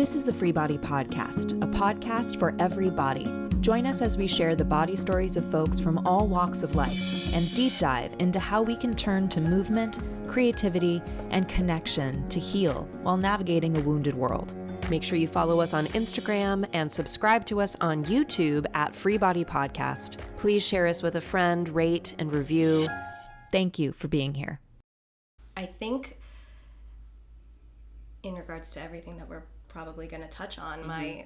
This is the Free Body Podcast, a podcast for every body. Join us as we share the body stories of folks from all walks of life and deep dive into how we can turn to movement, creativity, and connection to heal while navigating a wounded world. Make sure you follow us on Instagram and subscribe to us on YouTube at Free Body Podcast. Please share us with a friend, rate, and review. Thank you for being here. I think in regards to everything that we're probably going to touch on, my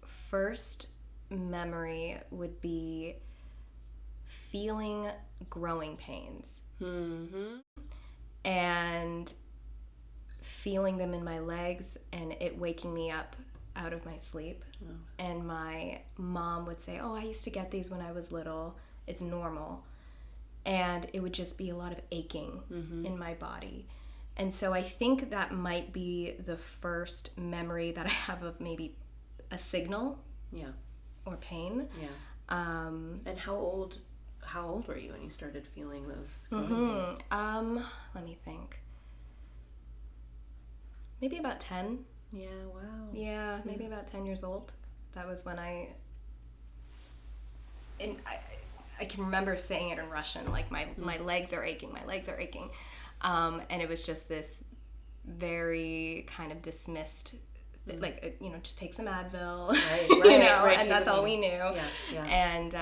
first memory would be feeling growing pains and feeling them in my legs and it waking me up out of my sleep. And my mom would say, I used to get these when I was little. It's normal. And it would just be a lot of aching in my body. And so I think that might be the first memory that I have of maybe a signal or pain. And how old were you when you started feeling those growing pains? Let me think. Maybe about 10. Yeah, wow. Yeah, maybe about 10 years old. That was when I can remember saying it in Russian, like my legs are aching, my legs are aching. And it was just this very kind of dismissed, like, just take some Advil, right, and that's all we knew. And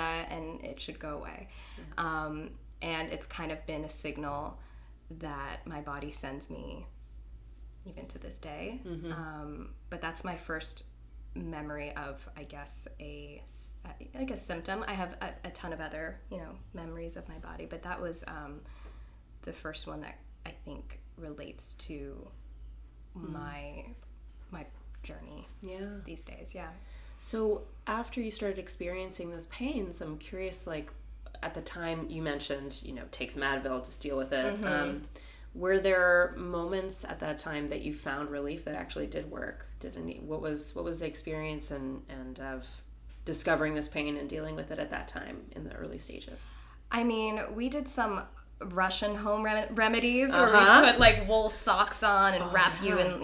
it should go away. And it's kind of been a signal that my body sends me even to this day. But that's my first memory of, I guess, a symptom. I have a ton of other, memories of my body, but that was the first one that I think relates to my journey these days. So after you started experiencing those pains, I'm curious, like, at the time you mentioned, take some Advil to deal with it. Were there moments at that time that you found relief that actually did work? What was the experience and of discovering this pain and dealing with it at that time in the early stages? I mean, we did some Russian home remedies where we put like wool socks on and wrap you and,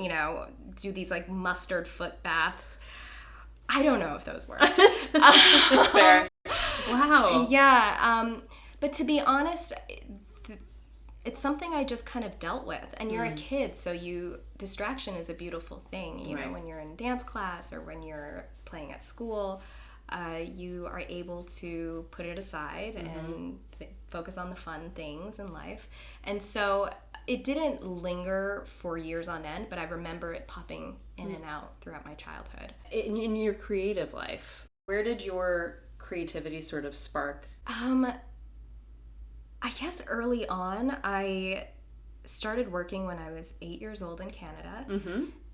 do these like mustard foot baths. I don't know if those worked. Fair. Wow. Yeah. But to be honest, it's something I just kind of dealt with. And you're a kid, so distraction is a beautiful thing. You know, when you're in dance class or when you're playing at school, you are able to put it aside and focus on the fun things in life. And so it didn't linger for years on end, but I remember it popping in and out throughout my childhood. In your creative life, where did your creativity sort of spark? I guess early on, I started working when I was 8 years old in Canada.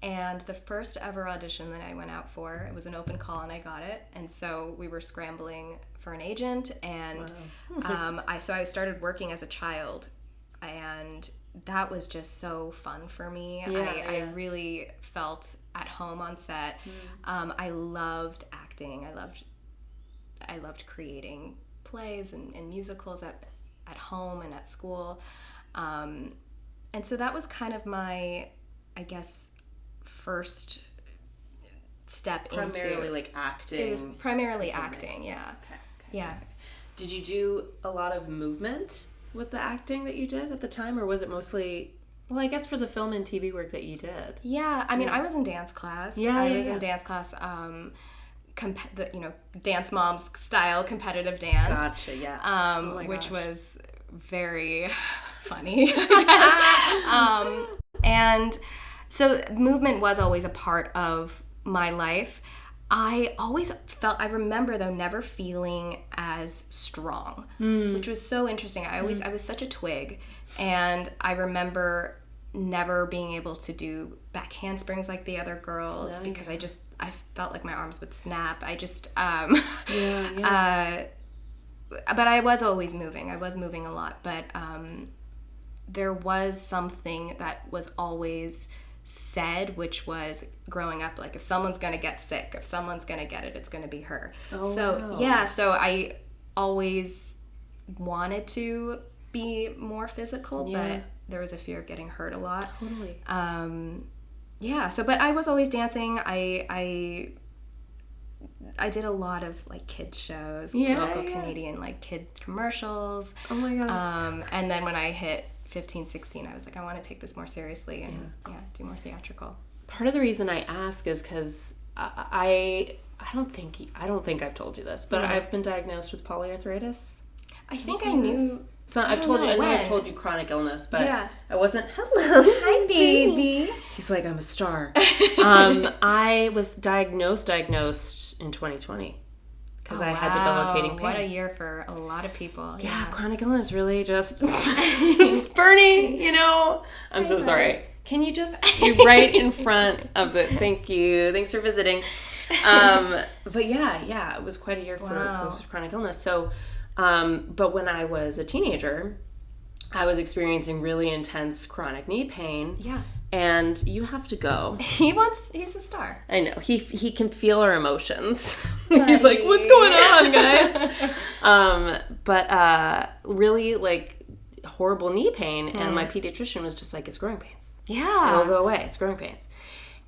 And the first ever audition that I went out for, it was an open call and I got it. And so we were scrambling for an agent. And I started working as a child. And that was just so fun for me. I really felt at home on set. I loved acting. I loved creating plays and musicals at home and at school. And so that was kind of my, I guess, first step primarily like acting. It was primarily acting, yeah. Okay. Did you do a lot of movement with the acting that you did at the time, or was it mostly, well, I guess for the film and TV work that you did? Yeah, I mean, I was in dance class. I was in dance class, Dance Moms style competitive dance. Gotcha, yes. Which was very funny, I guess. And so movement was always a part of my life. I remember though never feeling as strong, which was so interesting. I was such a twig, and I remember never being able to do back handsprings like the other girls because I felt like my arms would snap. But I was always moving. I was moving a lot, but there was something that was always said, which was growing up, like, if someone's going to get sick, if someone's going to get it, it's going to be her. So I always wanted to be more physical, but there was a fear of getting hurt a lot. Totally. Yeah. So, but I was always dancing. I did a lot of like kids shows, local Canadian like kid commercials. Oh my God. And then when I hit 15, 16, I was like, I want to take this more seriously and do more theatrical. Part of the reason I ask is because I don't think I've told you this, but I've been diagnosed with polyarthritis. I think I knew. So I've told you. I know I've told you chronic illness, but I wasn't. Hello, hi baby. He's like, I'm a star. I was diagnosed in 2020 because I had debilitating pain. What a year for a lot of people. Yeah, chronic illness really just it's Bernie. You know, I'm so sorry. Can you just you're right in front of it? Thank you. Thanks for visiting. But yeah, it was quite a year for chronic illness. So. But when I was a teenager, I was experiencing really intense chronic knee pain. Yeah. And you have to go. He's a star. I know. He can feel our emotions. He's like, what's going on, guys? But really like horrible knee pain. And my pediatrician was just like, it's growing pains. Yeah. It'll go away. It's growing pains.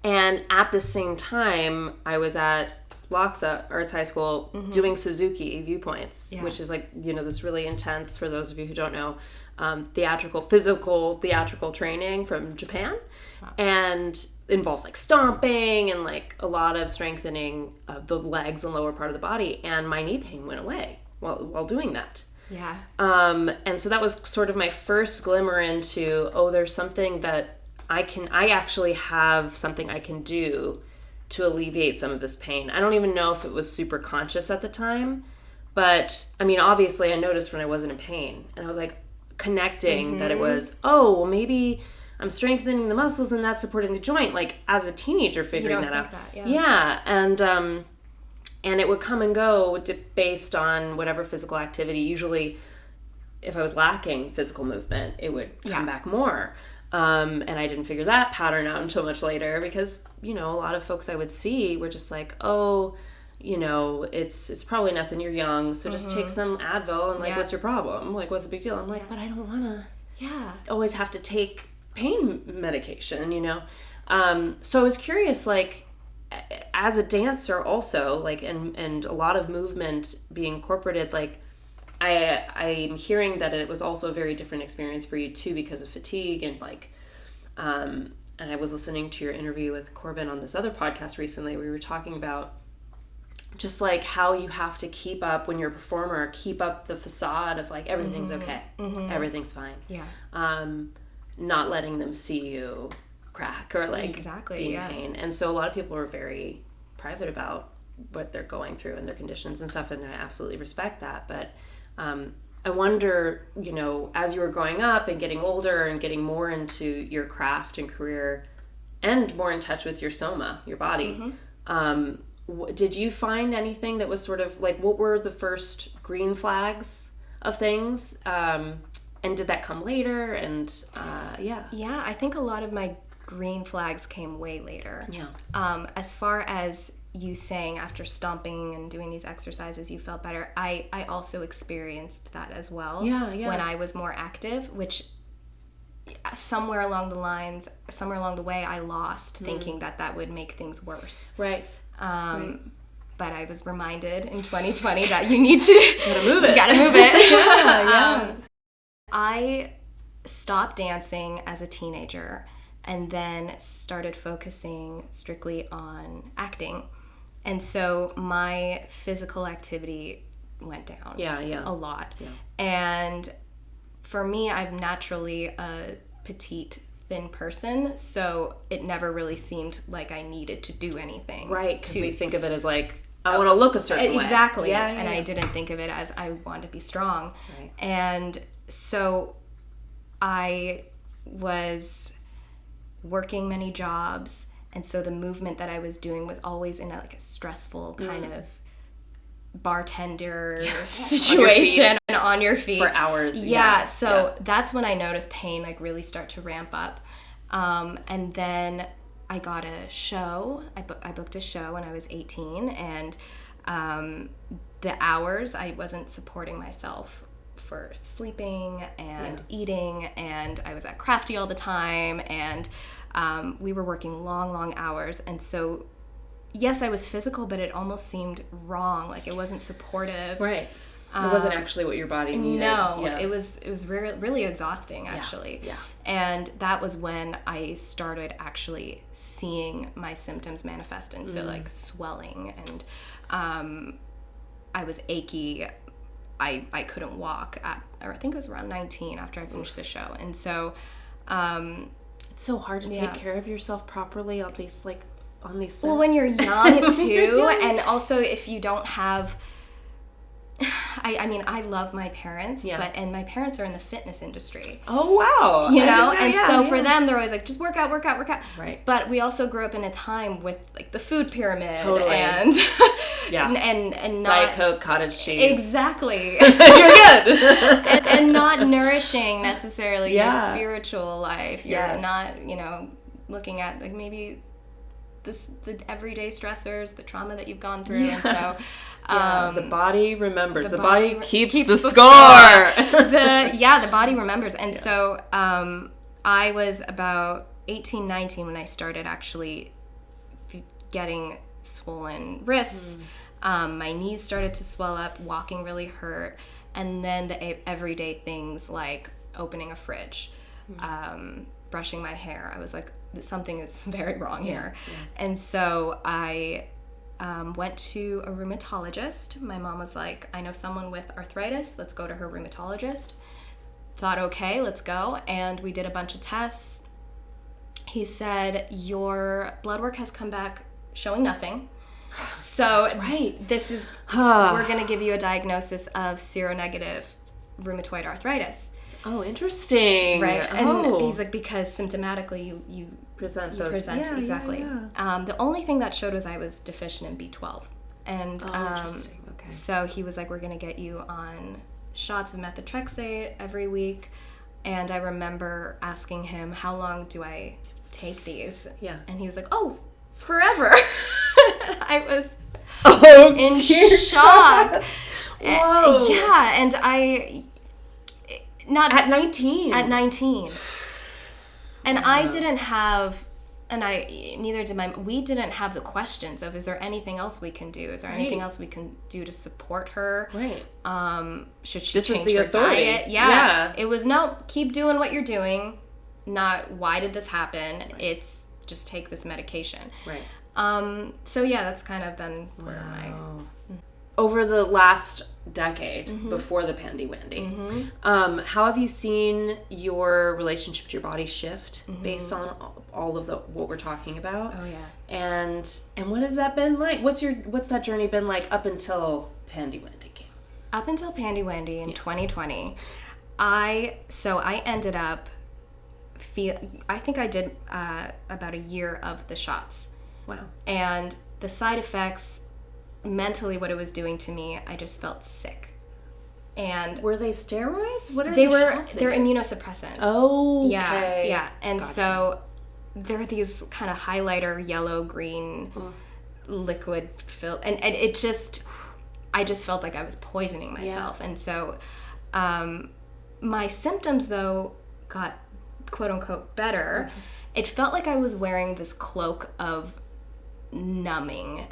And at the same time, I was at Loxa Arts High School doing Suzuki viewpoints, which is like, this really intense, for those of you who don't know, physical theatrical training from Japan. And involves like stomping and like a lot of strengthening of the legs and lower part of the body. And my knee pain went away while doing that. Yeah. And so that was sort of my first glimmer into, there's something that I actually have something I can do to alleviate some of this pain. I don't even know if it was super conscious at the time, but I mean, obviously I noticed when I wasn't in pain, and I was like connecting that it was, well, maybe I'm strengthening the muscles and that's supporting the joint, like as a teenager figuring that out. And it would come and go based on whatever physical activity. Usually if I was lacking physical movement, it would come back more. And I didn't figure that pattern out until much later because, a lot of folks I would see were just like, it's probably nothing, you're young, so just take some Advil and like, what's your problem? Like, what's the big deal? I'm like, but I don't want to always have to take pain medication, So I was curious, like, as a dancer also, like, and a lot of movement being incorporated, like, I'm hearing that it was also a very different experience for you too because of fatigue and like, and I was listening to your interview with Corbin on this other podcast recently. We were talking about just like how you have to keep up when you're a performer, keep up the facade of like everything's okay, everything's fine. Yeah. Not letting them see you crack or like be in pain. And so a lot of people are very private about what they're going through and their conditions and stuff, and I absolutely respect that, but I wonder, as you were growing up and getting older and getting more into your craft and career and more in touch with your soma, your body, did you find anything that was sort of like, what were the first green flags of things? And did that come later? And Yeah, I think a lot of my green flags came way later. Yeah. As far as you saying after stomping and doing these exercises you felt better, I also experienced that as well. When I was more active, which somewhere along the way I lost thinking that would make things worse. Right. But I was reminded in 2020 that you need to you gotta move it. I stopped dancing as a teenager and then started focusing strictly on acting. And so my physical activity went down a lot. Yeah. And for me, I'm naturally a petite, thin person, so it never really seemed like I needed to do anything. Right, because we think of it as like, I want to look a certain way. Exactly. And I didn't think of it as I want to be strong. Right. And so I was working many jobs, and so the movement that I was doing was always in a stressful kind of bartender situation on your feet for hours. So that's when I noticed pain really start to ramp up. And then I got a show. I booked a show when I was 18, and the hours I wasn't supporting myself for sleeping and eating, and I was at Crafty all the time, and We were working long hours. And so, yes, I was physical, but it almost seemed wrong. Like it wasn't supportive. Right. It wasn't actually what your body needed. No, it was really exhausting, actually. Yeah. And that was when I started actually seeing my symptoms manifest into like swelling, and I was achy. I couldn't walk or I think it was around 19 after I finished the show. And so it's so hard to take care of yourself properly on these sets. Well, when you're young too, and also if you don't have, I mean, I love my parents, and my parents are in the fitness industry. Oh, wow. You know? And so for them, they're always like, just work out. Right. But we also grew up in a time with like the food pyramid. Totally. And and Diet Coke, cottage cheese. Exactly. You're good. and not nourishing necessarily your spiritual life. You're not, looking at like maybe the everyday stressors, the trauma that you've gone through. And so the body remembers. The body body keeps the the score. The body remembers. And so I was about 18, 19 when I started actually getting swollen wrists. My knees started to swell up, walking really hurt. And then the everyday things like opening a fridge, brushing my hair. I was like, something is very wrong here. And so I went to a rheumatologist. My mom was like, I know someone with arthritis. Let's go to her rheumatologist. Thought, okay, let's go. And we did a bunch of tests. He said, your blood work has come back showing nothing. So this is, we're going to give you a diagnosis of seronegative rheumatoid arthritis. Oh, interesting. Right. And he's like, because symptomatically you present those. Exactly. The only thing that showed was I was deficient in B12. And interesting. Okay. So he was like, we're going to get you on shots of methotrexate every week. And I remember asking him, how long do I take these? Yeah. And he was like, oh, forever. I was in shock. Whoa. Yeah. And I... Not at 19. At 19. And I didn't have, and neither did we didn't have the questions of, is there anything else we can do? Is there anything else we can do to support her? Right. Should she change her the authority. diet? Yeah. It was, no, keep doing what you're doing. Not, why did this happen? Right. It's just take this medication. Right. So yeah, that's kind of been where over the last decade before the pandy-wandy, how have you seen your relationship to your body shift based on all of what we're talking about? Oh yeah. And what has that been like? What's that journey been like up until pandy-wandy came? Up until pandy-wandy in 2020, I ended up I think I did about a year of the shots. Wow. And the side effects, mentally what it was doing to me, I just felt sick. And were they steroids? What are they're immunosuppressants. Oh, okay. Yeah. And so they're these kind of highlighter yellow green liquid filled, and it just, I just felt like I was poisoning myself. And so my symptoms though got quote unquote better. It felt like I was wearing this cloak of numbing,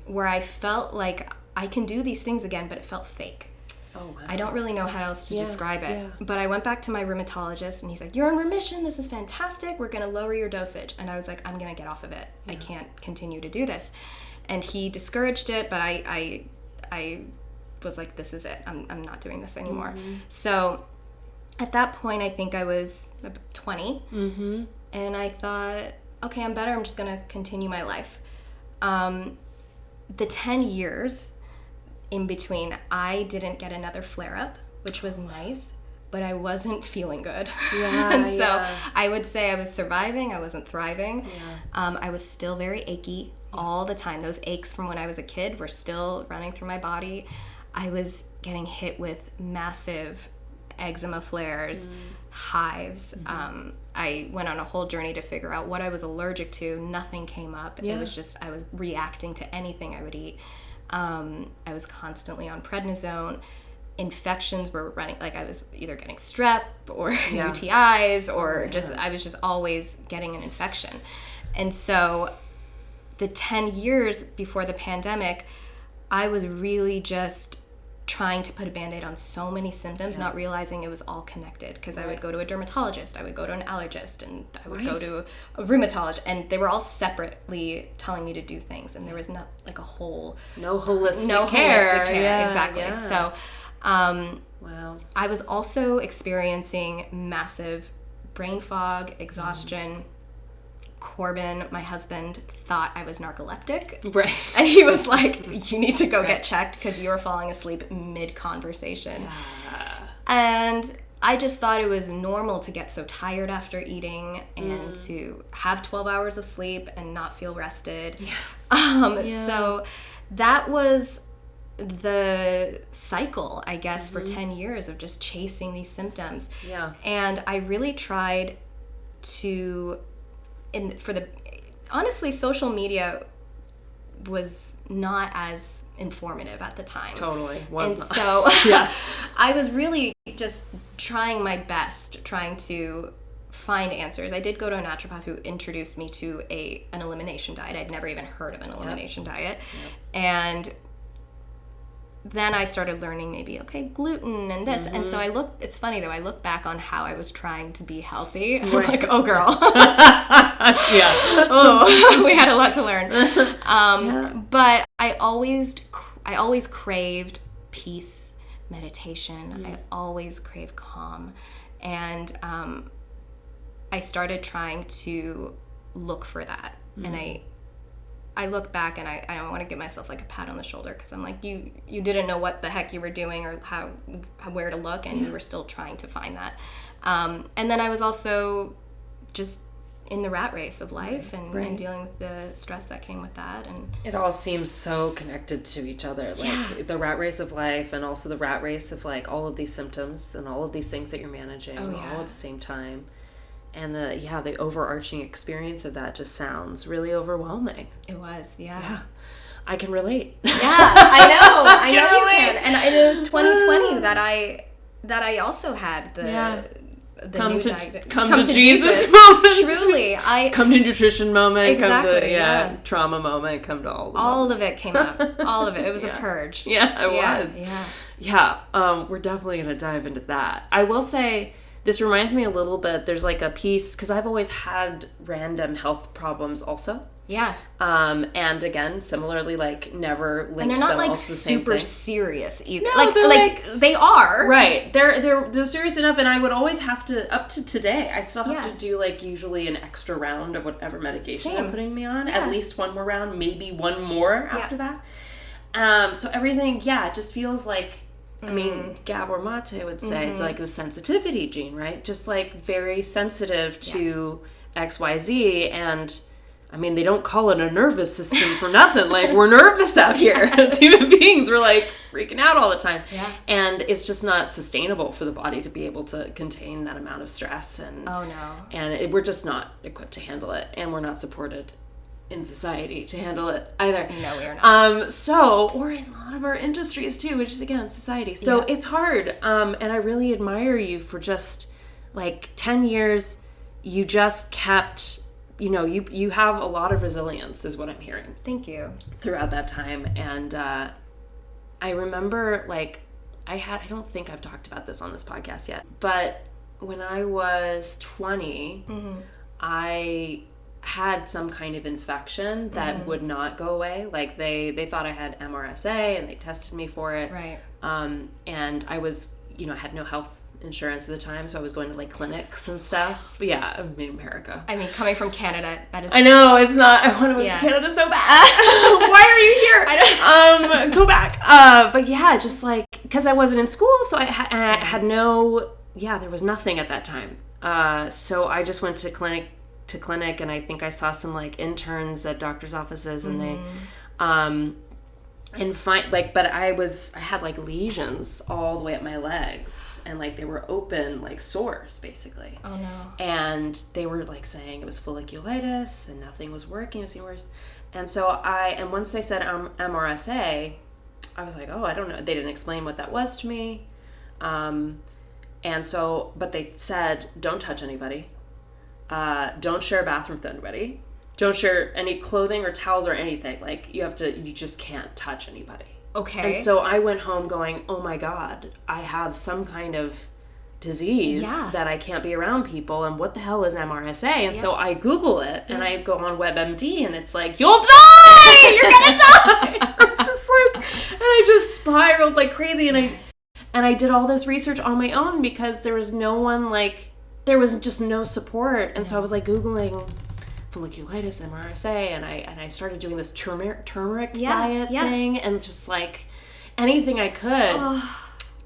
where I felt like I can do these things again, but it felt fake. Oh, wow. I don't really know how else to describe it. But I went back to my rheumatologist and he's like, you're in remission. This is fantastic. We're going to lower your dosage. And I was like, I'm going to get off of it. I can't continue to do this. And he discouraged it, but I was like, this is it. I'm not doing this anymore. So at that point, I think I was 20. And I thought, okay, I'm better. I'm just going to continue my life. The 10 years in between, I didn't get another flare-up, which was nice, but I wasn't feeling good. And so I would say I was surviving. I wasn't thriving. I was still very achy all the time. Those aches from when I was a kid were still running through my body. I was getting hit with massive eczema flares, hives. I went on a whole journey to figure out what I was allergic to. Nothing came up. It was just, I was reacting to anything I would eat. I was constantly on prednisone. infections were running, like I was either getting strep or UTIs or I was just always getting an infection. And so the 10 years before the pandemic, I was really just trying to put a Band-Aid on so many symptoms, not realizing it was all connected, because I would go to a dermatologist, I would go to an allergist, and I would go to a rheumatologist, and they were all separately telling me to do things, and there was not like a whole... No holistic care. Yeah, exactly. Yeah. So wow. I was also experiencing massive brain fog, exhaustion. Corbin, my husband, thought I was narcoleptic. Right. And he was like, you need to go get checked because you're falling asleep mid-conversation. Yeah. And I just thought it was normal to get so tired after eating and to have 12 hours of sleep and not feel rested. Yeah. So that was the cycle, I guess, for 10 years of just chasing these symptoms. Yeah. And I really tried to... honestly, social media was not as informative at the time. Totally. So I was really just trying my best, trying to find answers. I did go to a naturopath who introduced me to an elimination diet. I'd never even heard of an elimination diet. And then I started learning maybe, gluten and this. And so it's funny though, I look back on how I was trying to be healthy. And I'm like, oh girl. We had a lot to learn. But I always craved peace, meditation. I always craved calm. And I started trying to look for that. And I look back and I don't want to give myself like a pat on the shoulder, because I'm like, you didn't know what the heck you were doing or where to look, and you were still trying to find that. And then I was also just in the rat race of life and dealing with the stress that came with that. And it all seems so connected to each other, like the rat race of life and also the rat race of like all of these symptoms and all of these things that you're managing all at the same time. And the overarching experience of that just sounds really overwhelming. It was, yeah. I can relate. Yeah, I know you can. And it was 2020 that I also had the come new to Jesus moment. Truly, come to nutrition moment. Exactly, come to trauma moment. Come to all of it came up. All of it. It was a purge. Yeah, it was. Yeah. We're definitely gonna dive into that. I will say, this reminds me a little bit, there's like a piece, because I've always had random health problems also. Yeah. And again, similarly, like never linked them. And they're not like super thing. Serious either. No, like they are. Right. They're serious enough, and I would always have to, up to today, I still have to do like usually an extra round of whatever medication they're putting me on. At least one more round, maybe one more after that. So everything, it just feels like, I mean, Gabor Mate would say it's like the sensitivity gene, right? Just like very sensitive to XYZ. And I mean, they don't call it a nervous system for nothing. Like, we're nervous out here as human beings. We're like freaking out all the time. Yeah. And it's just not sustainable for the body to be able to contain that amount of stress. And we're just not equipped to handle it. And we're not supported in society to handle it either. No, we are not. Or in a lot of our industries too, which is again society. So it's hard. And I really admire you for just like 10 years. You just kept, you have a lot of resilience, is what I'm hearing. Thank you. Throughout that time. And I remember I don't think I've talked about this on this podcast yet, but when I was 20, I had some kind of infection that would not go away. Like they thought I had MRSA and they tested me for it. Right. And I was, I had no health insurance at the time, so I was going to like clinics and stuff. Yeah, I mean, America. I mean, coming from Canada, that is... I know, it's not... I want to move to Canada so bad. Why are you here? I don't... go back. But yeah, just like, because I wasn't in school, so I had no... Yeah, there was nothing at that time. So I just went to clinic, and I think I saw some like interns at doctors' offices, and they... but I had like lesions all the way up my legs, and like they were open, like sores basically. Oh no. And they were like saying it was folliculitis and nothing was working, it was getting worse. And so once they said MRSA, I was like, oh, I don't know. They didn't explain what that was to me. And so, but they said, don't touch anybody. Don't share a bathroom with anybody. Don't share any clothing or towels or anything. Like, you just can't touch anybody. Okay. And so I went home going, oh my God, I have some kind of disease that I can't be around people. And what the hell is MRSA? And so I Google it and I go on WebMD and it's like, you'll die! You're gonna die! I was just like, and I just spiraled like crazy. And I did all this research on my own because there was no one, like, there was just no support. And so I was like Googling folliculitis, MRSA, and I started doing this turmeric diet thing and just like anything I could.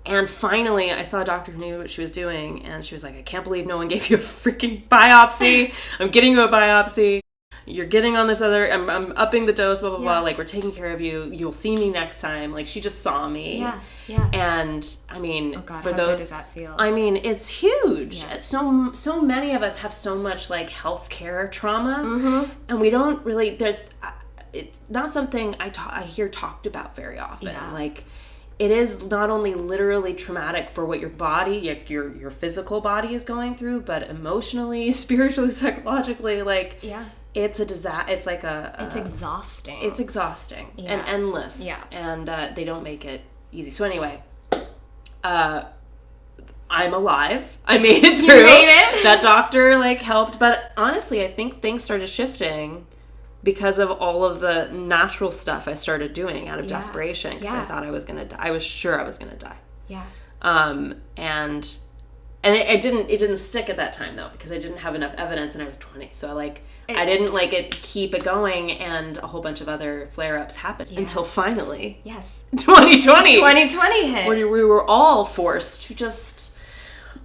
And finally I saw a doctor who knew what she was doing, and she was like, I can't believe no one gave you a freaking biopsy. I'm getting you a biopsy. You're getting on this other, I'm upping the dose, blah, blah, blah. Like, we're taking care of you. You'll see me next time. Like, she just saw me. Yeah. And, I mean, oh God, for how those, good does that feel? I mean, it's huge. Yeah. So many of us have so much, like, healthcare trauma. And we don't really, it's not something I hear talked about very often. Yeah. Like, it is not only literally traumatic for what your body, your physical body is going through, but emotionally, spiritually, psychologically, like, it's a disaster. It's like it's exhausting. It's exhausting and endless. Yeah. And they don't make it easy. So anyway, I'm alive. I made it through. You made it. That doctor like helped, but honestly, I think things started shifting because of all of the natural stuff I started doing out of desperation, because I thought I was gonna die. I was sure I was gonna die. Yeah. And it didn't stick at that time though, because I didn't have enough evidence, and I was 20. So I didn't keep it going, and a whole bunch of other flare-ups happened until finally 2020 hit, when we were all forced to just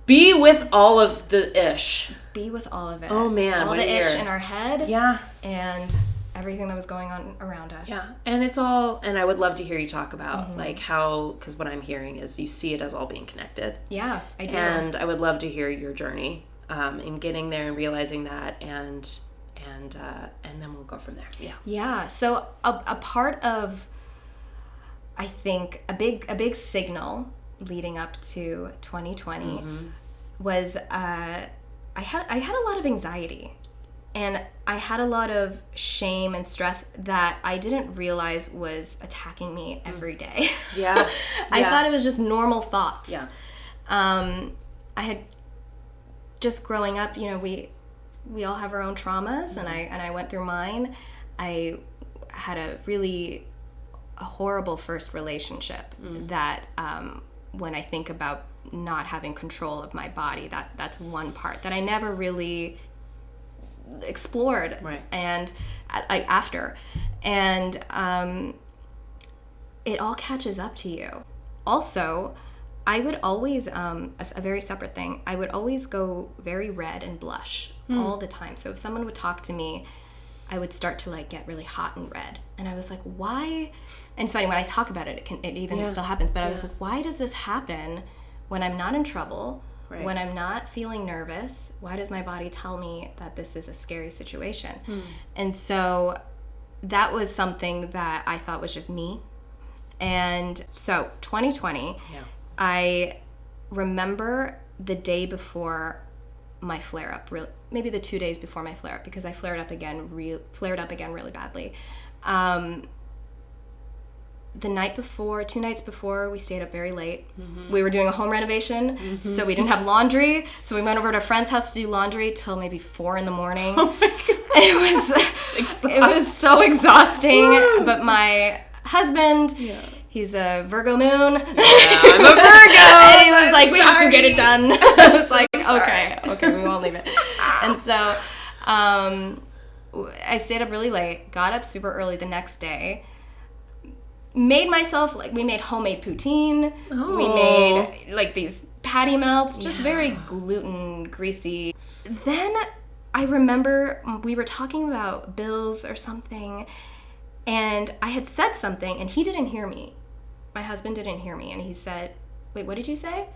be with all of the ish. Be with all of it. Oh man, all the ish in our head. Yeah. And everything that was going on around us. Yeah. And it's all, and I would love to hear you talk about like how, because what I'm hearing is you see it as all being connected. Yeah, I do. And I would love to hear your journey in getting there and realizing that, and then we'll go from there. Yeah. Yeah. So a part of, I think, a big signal leading up to 2020 was I had a lot of anxiety, and I had a lot of shame and stress that I didn't realize was attacking me every day. Yeah. I thought it was just normal thoughts. Yeah. I had just growing up, we all have our own traumas, and I went through mine. I had a horrible first relationship that when I think about not having control of my body, that's one part that I never really explored. Right. And after, and it all catches up to you. Also, I would always, a very separate thing, I would always go very red and blush all the time. So if someone would talk to me, I would start to get really hot and red. And I was like, why? And it's funny, when I talk about it, it even still happens. But I was like, why does this happen when I'm not in trouble? Right. When I'm not feeling nervous? Why does my body tell me that this is a scary situation? And so that was something that I thought was just me. And so 2020, I remember the day before my flare-up, maybe the 2 days before my flare-up, because I flared up again really badly. The night before, 2 nights before, we stayed up very late. We were doing a home renovation, so we didn't have laundry. So we went over to a friend's house to do laundry till maybe 4 a.m. Oh my God. It was so exhausting. But my husband, he's a Virgo moon. Yeah, I'm a Virgo. And he was like, we have to get it done. I was like, okay, we won't leave it. And so I stayed up really late, got up super early the next day, made myself, we made homemade poutine. Oh. We made these patty melts, just very gluten greasy. Then I remember we were talking about bills or something, and I had said something, and he didn't hear me. My husband didn't hear me, and he said, wait, what did you say?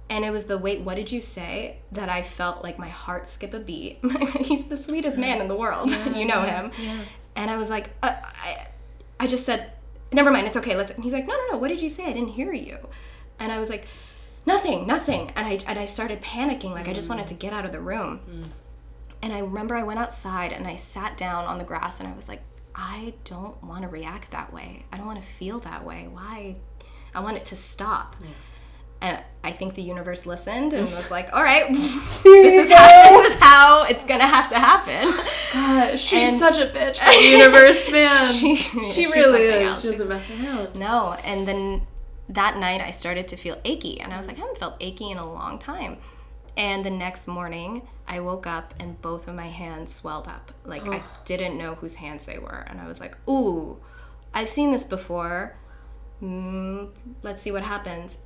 And it was the wait, what did you say, that I felt like my heart skip a beat. He's the sweetest man in the world. You know him. Yeah. And I was like, I just said, never mind, it's okay. And he's like, no, what did you say? I didn't hear you. And I was like, nothing. And I started panicking. Like, I just wanted to get out of the room. And I remember I went outside and I sat down on the grass and I was like, I don't want to react that way. I don't want to feel that way. Why? I want it to stop. Yeah. And I think the universe listened and was like, all right, this is how it's going to have to happen. God, she's such a bitch, the universe, man. She really is. She doesn't mess around. No. And then that night I started to feel achy. And I was like, I haven't felt achy in a long time. And the next morning I woke up and both of my hands swelled up. Like, I didn't know whose hands they were. And I was like, ooh, I've seen this before. Let's see what happens.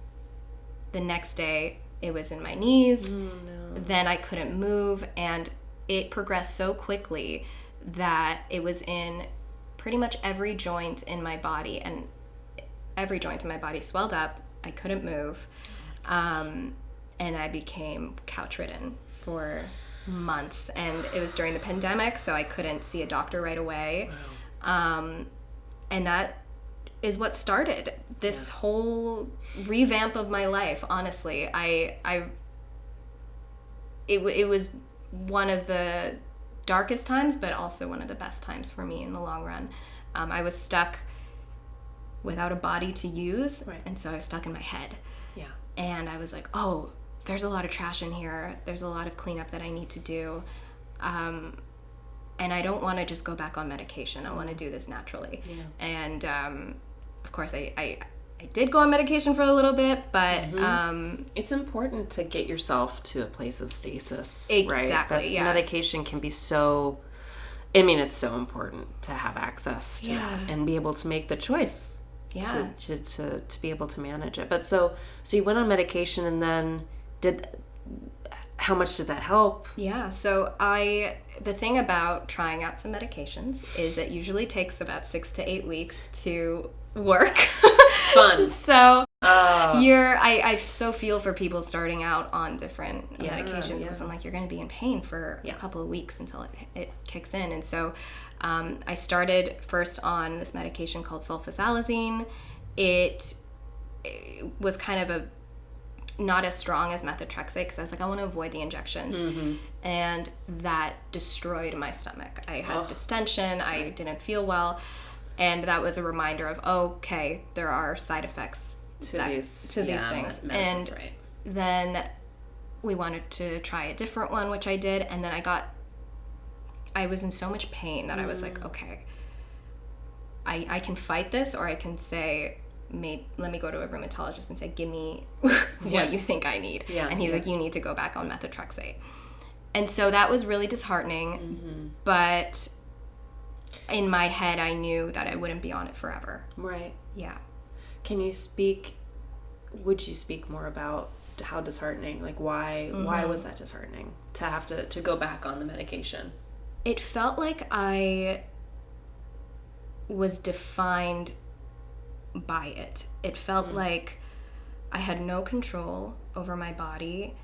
The next day, it was in my knees. No. Then I couldn't move, and it progressed so quickly that it was in pretty much every joint in my body, and every joint in my body swelled up. I couldn't move, and I became couch-ridden for months. And it was during the pandemic, so I couldn't see a doctor right away. Wow. And that is what started this whole revamp of my life. Honestly, it was one of the darkest times, but also one of the best times for me in the long run. I was stuck without a body to use, and so I was stuck in my head. Yeah. And I was like, oh, there's a lot of trash in here. There's a lot of cleanup that I need to do. And I don't want to just go back on medication. I want to do this naturally. Yeah. And of course, I did go on medication for a little bit, but it's important to get yourself to a place of stasis. Exactly. Right? Medication can be so. I mean, it's so important to have access to and be able to make the choice. Yeah. To be able to manage it. But so you went on medication, and then how much did that help? Yeah. So the thing about trying out some medications is it usually takes about 6 to 8 weeks to work. Fun. So I so feel for people starting out on different medications, because I'm like, you're going to be in pain for a couple of weeks until it kicks in. And so I started first on this medication called sulfasalazine. It was kind of not as strong as methotrexate, because I was like, I want to avoid the injections. And that destroyed my stomach. I had distension. I didn't feel well. And that was a reminder of, okay, there are side effects to these things. And then we wanted to try a different one, which I did. And then I was in so much pain that I was like, okay, I can fight this, or I can say, let me go to a rheumatologist and say, give me what you think I need. Yeah. And he's like, you need to go back on methotrexate. And so that was really disheartening. But in my head, I knew that I wouldn't be on it forever. Right. Yeah. Would you speak more about how disheartening, like why was that disheartening to have to go back on the medication? It felt like I was defined by it. It felt like I had no control over my body.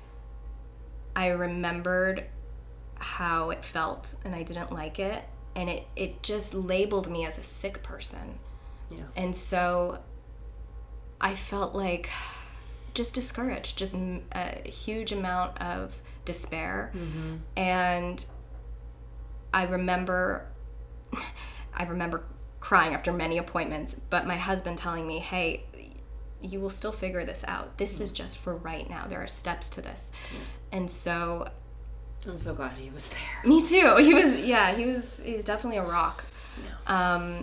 I remembered how it felt, and I didn't like it. And it just labeled me as a sick person. Yeah. And so I felt like just discouraged, just a huge amount of despair. And I remember crying after many appointments, but my husband telling me, hey, you will still figure this out. This is just for right now. There are steps to this. And so I'm so glad he was there. Me too. He was definitely a rock. Yeah.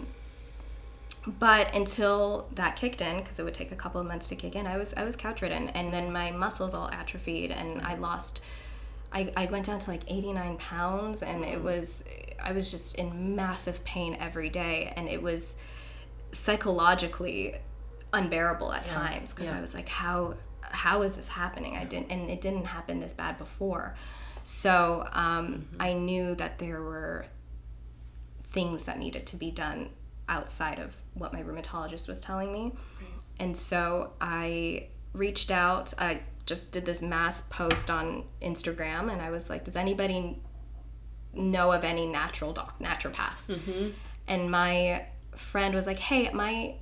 But until that kicked in, because it would take a couple of months to kick in, I was couch ridden, and then my muscles all atrophied, and I went down to like 89 pounds, and I was just in massive pain every day, and it was psychologically unbearable at times, because I was like, how is this happening? And it didn't happen this bad before. So I knew that there were things that needed to be done outside of what my rheumatologist was telling me. Right. And so I reached out. I just did this mass post on Instagram, and I was like, does anybody know of any naturopaths? And my friend was like, hey, my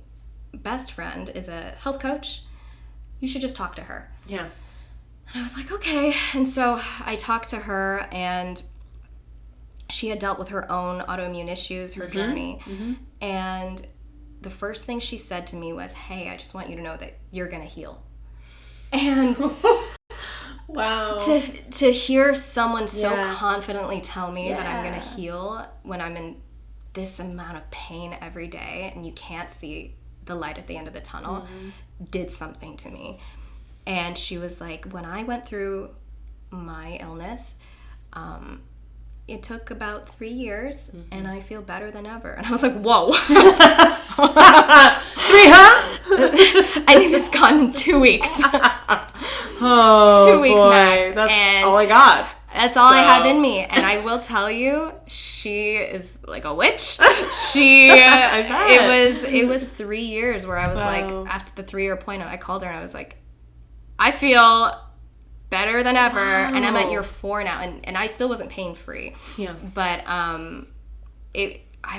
best friend is a health coach. You should just talk to her. Yeah. And I was like, okay. And so I talked to her, and she had dealt with her own autoimmune issues, her journey. And the first thing she said to me was, hey, I just want you to know that you're going to heal. And wow. To hear someone so confidently tell me that I'm going to heal when I'm in this amount of pain every day and you can't see the light at the end of the tunnel did something to me. And she was like, when I went through my illness, it took about 3 years, and I feel better than ever. And I was like, whoa. 3, huh? I think it's gone in 2 weeks. 2 weeks max. That's and all I got. That's all I have in me. And I will tell you, she is like a witch. It was 3 years where I was like, after the 3-year point, I called her and I was like, I feel better than ever, and I'm at year 4 now, and I still wasn't pain-free. Yeah. But I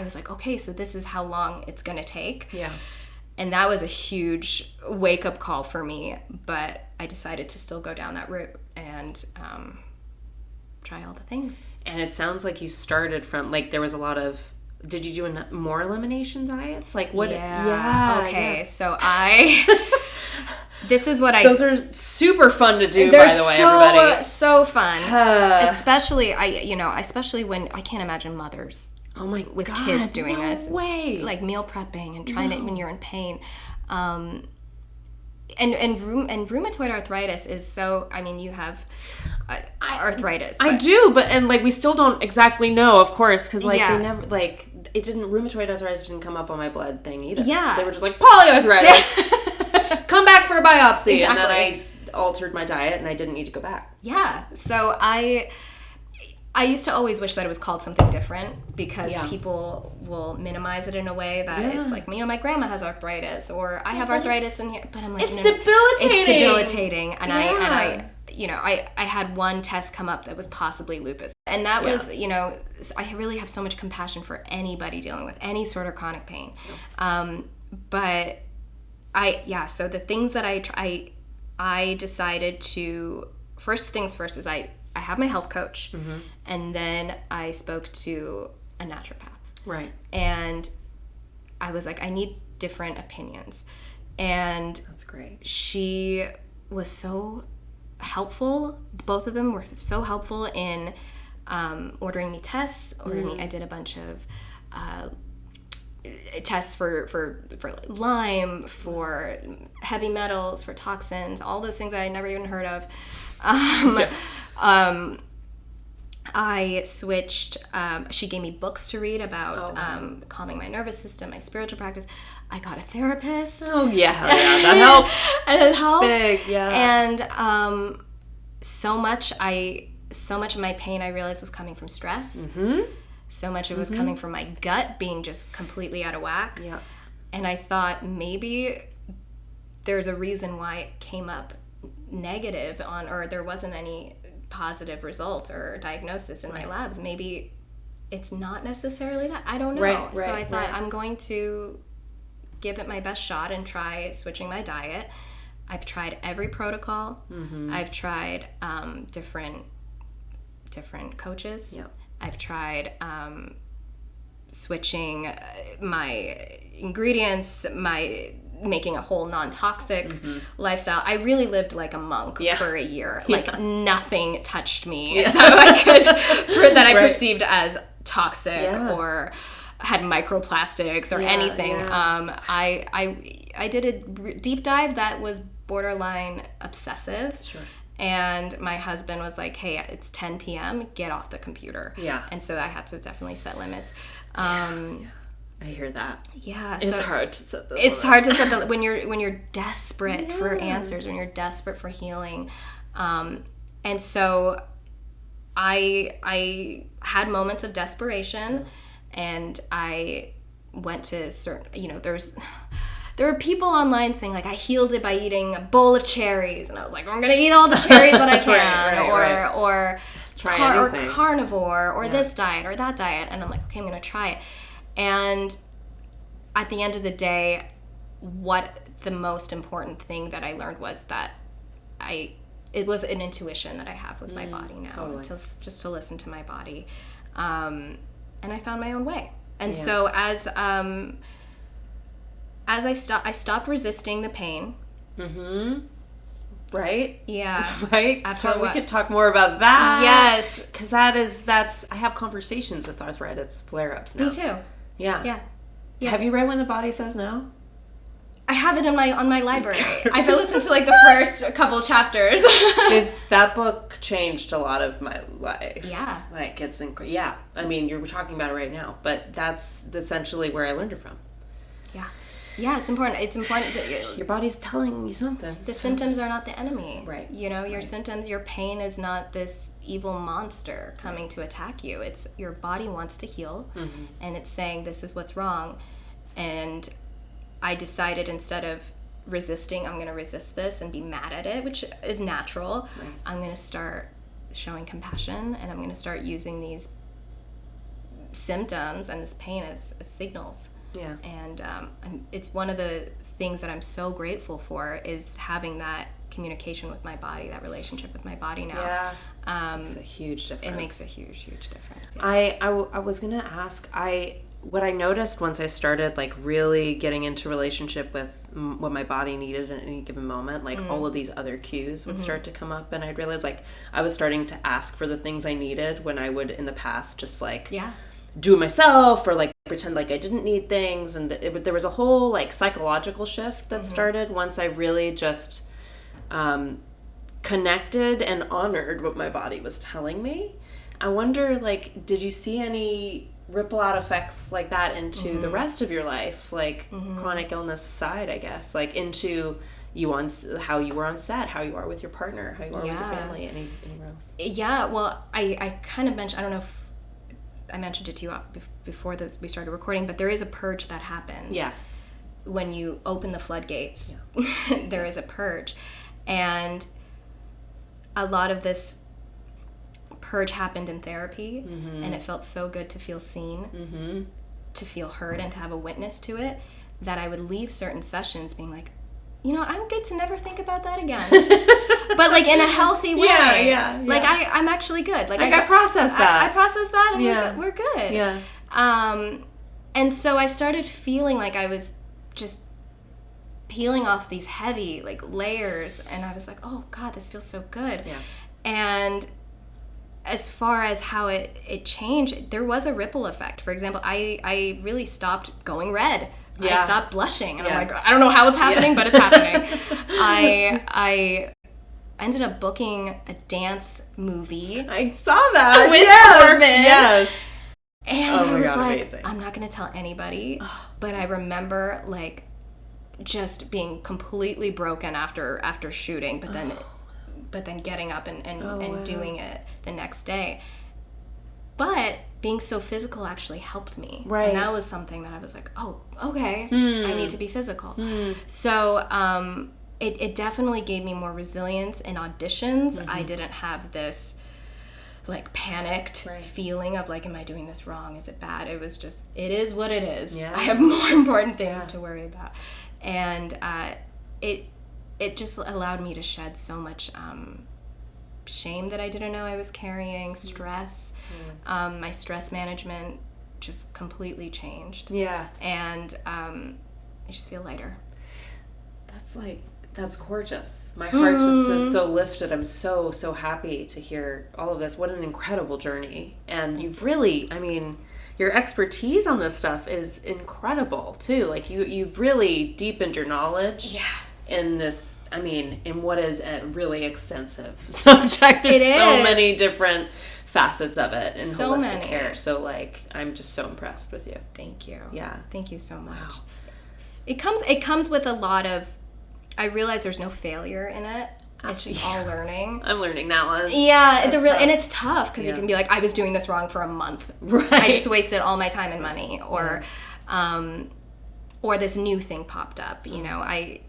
was like, okay, so this is how long it's going to take. Yeah. And that was a huge wake-up call for me, but I decided to still go down that route and try all the things. And it sounds like you started from, like, there was a lot of, did you do more elimination diets? Like, what? Yeah. Okay, so this is what Those are super fun to do, by the way, everybody. So fun. Especially when I can't imagine mothers with kids doing this. Way. Like meal prepping and trying to when you're in pain. And rheumatoid arthritis is so, I mean, you have arthritis. I do, but we still don't exactly know, of course, because they never, rheumatoid arthritis didn't come up on my blood thing either. Yeah. So they were just like, polyarthritis. Come back for a biopsy. Exactly. And then I altered my diet and I didn't need to go back. Yeah. So I used to always wish that it was called something different because people will minimize it in a way that it's like, my grandma has arthritis or I have arthritis in here. But I'm like, it's debilitating. It's debilitating. And I had one test come up that was possibly lupus. And that was, I really have so much compassion for anybody dealing with any sort of chronic pain. But so the things that I decided to, first things first is I have my health coach, and then I spoke to a naturopath. Right. And I was like, I need different opinions. And that's great. She was so helpful. Both of them were so helpful in ordering me tests. I did a bunch of tests for Lyme, for heavy metals, for toxins, all those things that I never even heard of. I switched. She gave me books to read about calming my nervous system, my spiritual practice. I got a therapist. Oh yeah, that helps. And it helped. It's big, yeah. And so much of my pain I realized was coming from stress. So much of it was coming from my gut being just completely out of whack. Yeah. And I thought maybe there's a reason why it came up negative or there wasn't any positive result or diagnosis in my labs. Maybe it's not necessarily that. I don't know. Right, so I thought I'm going to give it my best shot and try switching my diet. I've tried every protocol. I've tried different coaches. Yep. I've tried switching my ingredients, making a whole non-toxic lifestyle. I really lived like a monk for a year. Like nothing touched me that I perceived as toxic or had microplastics or anything. I did a deep dive that was borderline obsessive. Sure. And my husband was like, hey, it's 10 p.m., get off the computer. Yeah. And so I had to definitely set limits. I hear that. Yeah. It's hard to set those limits. Hard to set when you're desperate for answers, when you're desperate for healing. And so I had moments of desperation, and I went to certain, there were people online saying, like, I healed it by eating a bowl of cherries. And I was like, I'm going to eat all the cherries that I can. Or carnivore, or this diet, or that diet. And I'm like, okay, I'm going to try it. And at the end of the day, what the most important thing that I learned was that it was an intuition that I have with my body now, totally. to listen to my body. And I found my own way. And so as I stopped resisting the pain. Mm-hmm. Right? Yeah. Right? After we could talk more about that. Yes. Because I have conversations with arthritis flare-ups now. Me too. Yeah. Yeah. Have you read When the Body Says No? I have it on my library. I've listened to like the first couple chapters. That book changed a lot of my life. Yeah. Like it's yeah. I mean, you're talking about it right now, but that's essentially where I learned it from. Yeah. Yeah, it's important. It's important that Your body's telling you something. the symptoms are not the enemy. Right. You know, your symptoms, your pain is not this evil monster coming to attack you. It's your body wants to heal, and it's saying this is what's wrong. And I decided, instead of resisting, I'm going to resist this and be mad at it, which is natural. Right. I'm going to start showing compassion, and I'm going to start using these symptoms and this pain as signals. Yeah. And it's one of the things that I'm so grateful for, is having that communication with my body, that relationship with my body now. Yeah. Makes a huge difference. It makes a huge difference. Yeah. I was going to ask, what I noticed once I started like really getting into relationship with what my body needed at any given moment, like all of these other cues would start to come up, and I'd realize like I was starting to ask for the things I needed when I would in the past just like do it myself, or like pretend like I didn't need things. And there was a whole like psychological shift that started once I really just connected and honored what my body was telling me. I wonder, like, did you see any ripple out effects like that into the rest of your life, like chronic illness aside, I guess, like into you on how you were on set, how you are with your partner, how you are with your family, anywhere else? Yeah, well, I kind of mentioned, I don't know if I mentioned it to you before we started recording, but there is a purge that happens. Yes. When you open the floodgates, there is a purge. And a lot of this purge happened in therapy, and it felt so good to feel seen, to feel heard, and to have a witness to it, that I would leave certain sessions being like, you know, I'm good to never think about that again. But like in a healthy way. Yeah. Like I'm actually good. Like I processed that. I processed that, and we're good. Yeah. And so I started feeling like I was just peeling off these heavy like layers, and I was like, oh God, this feels so good. Yeah. And as far as how it changed, there was a ripple effect. For example, I really stopped going red. Yeah. I stopped blushing. And I'm like, I don't know how it's happening, but it's happening. I ended up booking a dance movie. I saw that. With Corbin. Yes. And I was like, amazing. I'm not going to tell anybody. But I remember like just being completely broken after shooting, but then getting up and doing it the next day. But being so physical actually helped me. Right. And that was something that I was like, oh, okay, I need to be physical. So it definitely gave me more resilience in auditions. I didn't have this like panicked feeling of like, am I doing this wrong? Is it bad? It was just, it is what it is. Yeah. I have more important things to worry about. And it just allowed me to shed so much shame that I didn't know I was carrying, stress. My stress management just completely changed. Yeah. And I just feel lighter. That's gorgeous. My heart just is so lifted. I'm so happy to hear all of this. What an incredible journey. And you've really, I mean, your expertise on this stuff is incredible too. Like you've really deepened your knowledge. Yeah. In this, I mean, in what is a really extensive subject. There's so many different facets of it in holistic care. So like, I'm just so impressed with you. Thank you. Yeah. Thank you so much. Wow. It comes with a lot of, I realize there's no failure in it. It's just all learning. I'm learning that one. Yeah, and it's tough because you can be like, I was doing this wrong for a month. Right. I just wasted all my time and money, or this new thing popped up. You know, I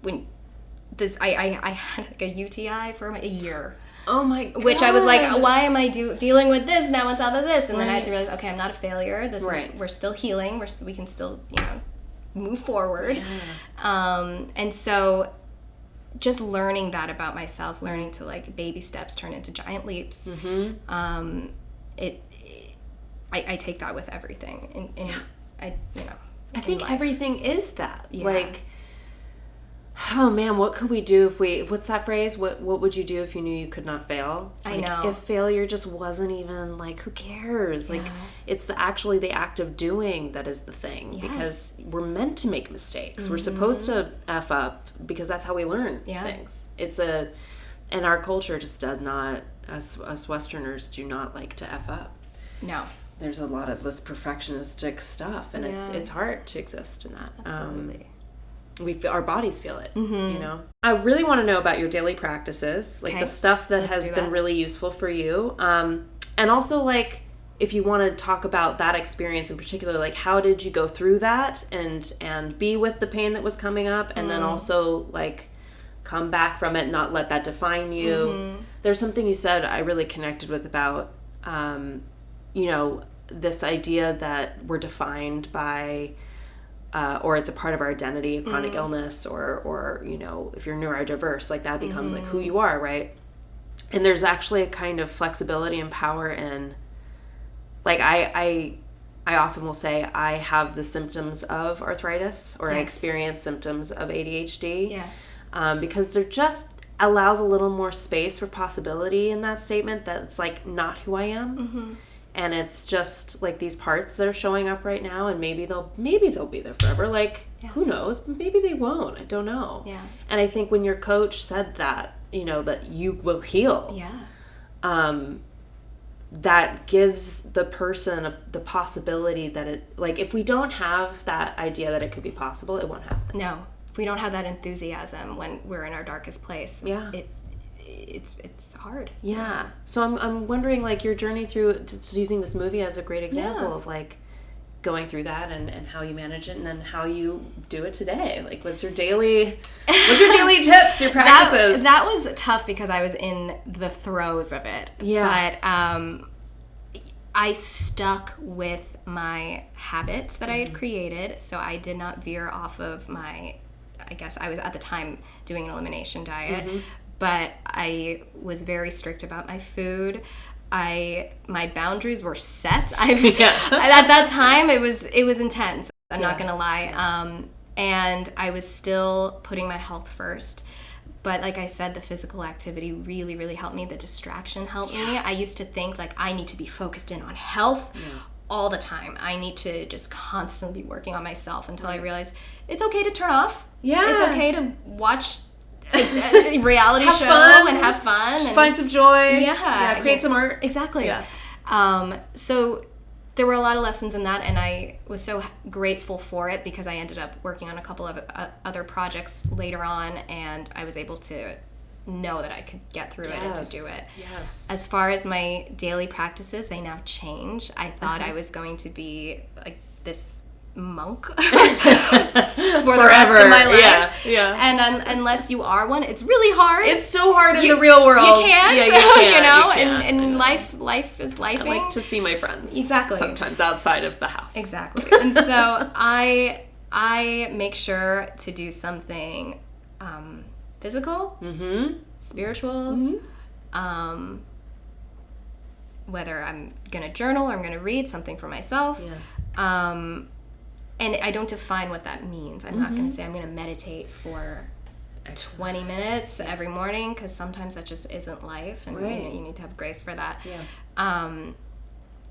had like a UTI for a year. Oh my God. Which I was like, why am I dealing with this now on top of this? And then I had to realize, okay, I'm not a failure. This is, we're still healing. We can still, move forward. And so just learning that about myself, learning to like baby steps turn into giant leaps. I take that with everything. I think everything is that. Like, oh man, what could we do what's that phrase? What would you do if you knew you could not fail? I like, know. If failure just wasn't even, like, who cares? Like, it's actually the act of doing that is the thing. Yes. Because we're meant to make mistakes. We're supposed to F up because that's how we learn things. And our culture just does not, us Westerners do not like to F up. No. There's a lot of this perfectionistic stuff, and it's hard to exist in that. Absolutely. Our bodies feel it, you know? I really want to know about your daily practices, like the stuff that has been really useful for you. And also, like, if you want to talk about that experience in particular, like, how did you go through that and be with the pain that was coming up, and then also, like, come back from it and not let that define you. There's something you said I really connected with about, you know, this idea that we're defined by... or it's a part of our identity, a chronic illness, or you know, if you're neurodiverse, like that becomes like who you are, right? And there's actually a kind of flexibility and power in, like, I often will say I have the symptoms of arthritis, or I experience symptoms of ADHD, because there just allows a little more space for possibility in that statement that it's like not who I am. And it's just like these parts that are showing up right now, and maybe they'll be there forever. Like, who knows? But maybe they won't. I don't know. Yeah. And I think when your coach said that, you know, that you will heal. Yeah. That gives the person the possibility that it, like, if we don't have that idea that it could be possible, it won't happen. No. If we don't have that enthusiasm when we're in our darkest place, it's hard. Yeah. So I'm wondering, like, your journey through, just using this movie as a great example of, like, going through that and how you manage it, and then how you do it today. Like, what's your daily tips, your practices? That was tough because I was in the throes of it. Yeah. But I stuck with my habits that I had created, so I did not veer off of my, I guess I was at the time doing an elimination diet. But I was very strict about my food. My boundaries were set. At that time, it was intense. I'm not gonna lie. And I was still putting my health first. But like I said, the physical activity really, really helped me. The distraction helped me. I used to think, like, I need to be focused in on health all the time. I need to just constantly be working on myself, until I realized it's okay to turn off. Yeah. It's okay to watch a reality show and have fun and find some joy. Create some art. Exactly. So there were a lot of lessons in that, and I was so grateful for it, because I ended up working on a couple of other projects later on, and I was able to know that I could get through it and to do it. As far as my daily practices, they now change. I thought I was going to be like this monk for the rest of my life. And unless you are one, it's really hard. It's so hard in the real world. You can't. You can't. You know, and life is lifing. I like to see my friends. Exactly. Sometimes outside of the house. Exactly. And so I make sure to do something physical, spiritual, whether I'm gonna journal or I'm gonna read something for myself. And I don't define what that means. I'm not going to say I'm going to meditate for 20 minutes every morning, because sometimes that just isn't life, and you need to have grace for that.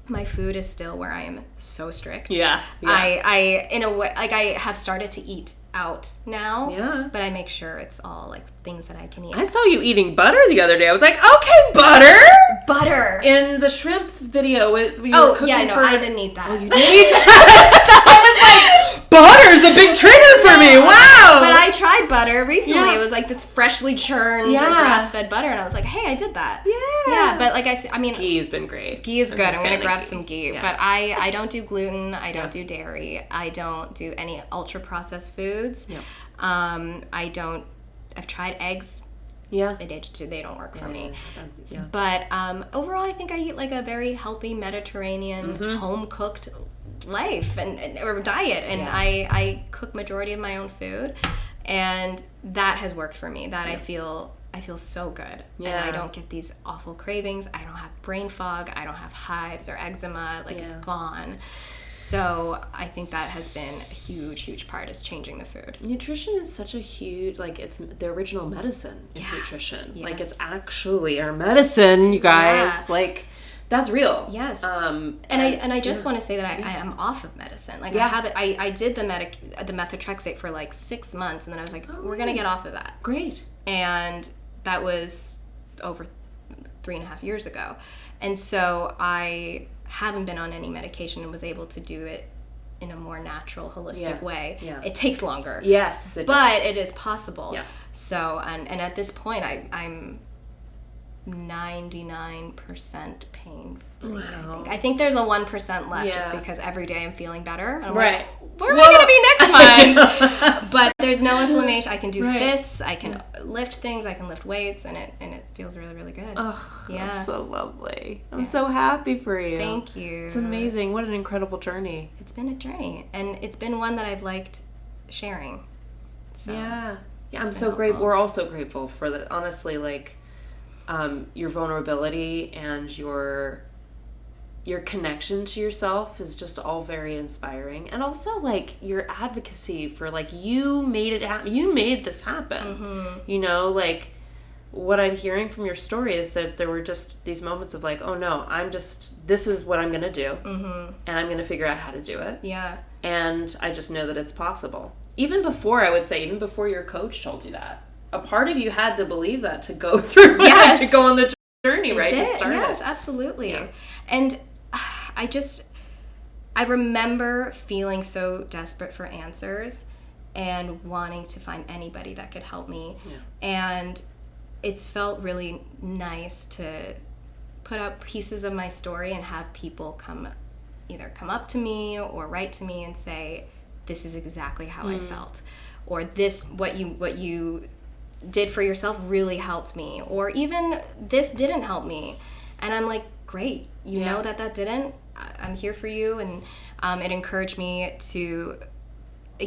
My food is still where I am so strict. I in a way, like, I have started to eat out now, but I make sure it's all like things that I can eat. I saw you eating butter the other day. I was like, okay, butter in the shrimp video. I didn't eat that. Oh, you didn't eat that? I was like, butter's a big trigger for me. Wow. But I tried butter recently. It was like this freshly churned grass-fed butter, and I was like, hey, I did that. Yeah. But like I mean, ghee's been great. Ghee is good. I'm gonna grab some ghee. But I don't do gluten. I don't do dairy. I don't do any ultra processed foods. I've tried eggs. They don't work for me. But overall, I think I eat like a very healthy Mediterranean, home cooked life or diet, and I cook majority of my own food, and that has worked for me. That I feel so good, and I don't get these awful cravings. I don't have brain fog. I don't have hives or eczema. Like it's gone. So I think that has been a huge part, is changing the food. Nutrition is such a huge, like, it's the original medicine is nutrition. Yes. Like, it's actually our medicine, you guys. Like, that's real. Yes. And I just want to say that I am off of medicine. Like I did the methotrexate for like 6 months, and then I was like, we're gonna get off of that. Great. And that was over 3.5 years ago, and so I haven't been on any medication and was able to do it in a more natural, holistic way. Yeah. It takes longer. Yes, but it is possible. Yeah. So and at this point I'm 99% pain free. Wow. I think there's a 1% left, just because every day I'm feeling better. I'm right. Like, where am I going to be next month? But there's no inflammation. I can do fists. I can lift things. I can lift weights, and it feels really, really good. Oh, that's so lovely. I'm so happy for you. Thank you. It's amazing. What an incredible journey. It's been a journey, and it's been one that I've liked sharing. So, yeah, I'm so grateful. We're all so grateful for the, honestly, like, your vulnerability and your connection to yourself is just all very inspiring. And also, like, your advocacy for, like, you made it happen. You made this happen. Mm-hmm. You know, like, what I'm hearing from your story is that there were just these moments of, like, oh no, this is what I'm going to do. Mm-hmm. And I'm going to figure out how to do it. Yeah. And I just know that it's possible. Even before your coach told you that. A part of you had to believe that to go through to go on the journey, right? To start yes, absolutely. Yeah. And I remember feeling so desperate for answers and wanting to find anybody that could help me. Yeah. And it's felt really nice to put up pieces of my story and have people either come up to me or write to me and say, this is exactly how I felt, or this, what you did for yourself really helped me, or even this didn't help me. And I'm like, great, you know that didn't, I'm here for you. And it encouraged me to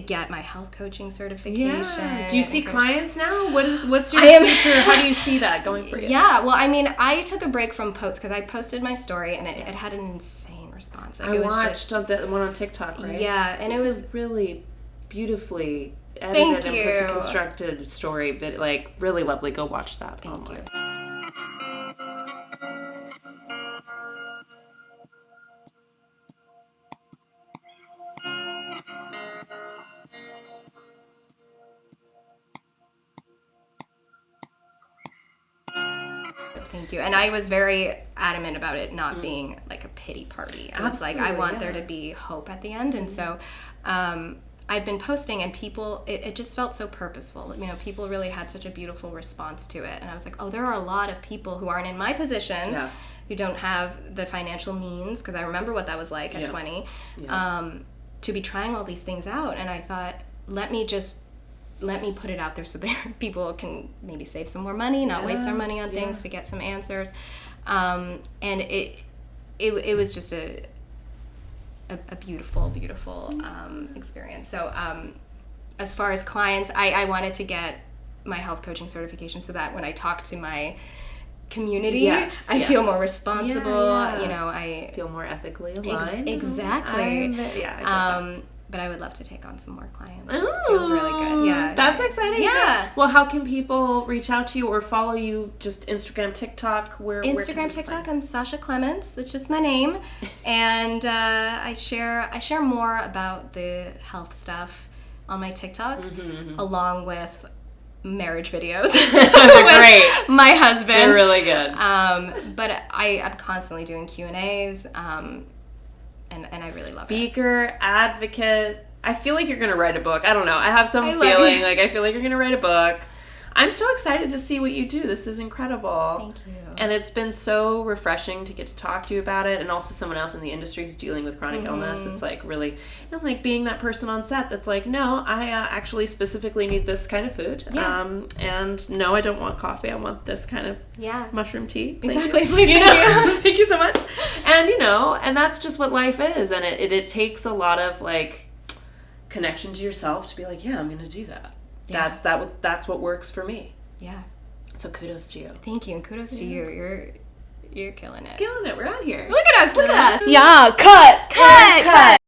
get my health coaching certification. Yeah. Do you see clients now? What's your future? How do you see that going for you? Yeah, well, I mean, I took a break from posts because I posted my story, and it had an insane response. Like, I watched the one on TikTok, right? Yeah, and it was really beautifully edited and put to constructed story, but like really lovely. Go watch that. Thank you. Thank you. And I was very adamant about it not being like a pity party. I was like, I want there to be hope at the end. And so I've been posting, and people, it just felt so purposeful. You know, people really had such a beautiful response to it. And I was like, oh, there are a lot of people who aren't in my position, who don't have the financial means, because I remember what that was like at 20, to be trying all these things out. And I thought, let me put it out there so that people can maybe save some more money, not waste their money on things, to get some answers. And it was just a beautiful experience. So as far as clients, I wanted to get my health coaching certification so that when I talk to my community, I feel more responsible. You know, I feel more ethically aligned. Exactly. But I would love to take on some more clients. Ooh, it feels really good. Yeah. That's exciting. Yeah. Well, how can people reach out to you or follow you? Just Instagram, TikTok? Instagram, TikTok. I'm Sasha Clements. That's just my name. And I share more about the health stuff on my TikTok, along with marriage videos. They're great. My husband. They're really good. But I'm constantly doing Q&As. And I really love it. Speaker, advocate. I feel like you're going to write a book. I don't know. I have some feeling. Like, I feel like you're going to write a book. I'm so excited to see what you do. This is incredible. Thank you. And it's been so refreshing to get to talk to you about it, and also someone else in the industry who's dealing with chronic illness. It's like really, like being that person on set that's like, no, I actually specifically need this kind of food. Yeah. And no, I don't want coffee. I want this kind of mushroom tea. Exactly. Please, thank you. Thank you so much. And, and that's just what life is. And it takes a lot of, like, connection to yourself to be like, yeah, I'm going to do that. Yeah. That's what works for me. Yeah. So kudos to you. Thank you, and kudos to you. You're killing it. Killing it. We're out here. Look at us. Yeah, cut.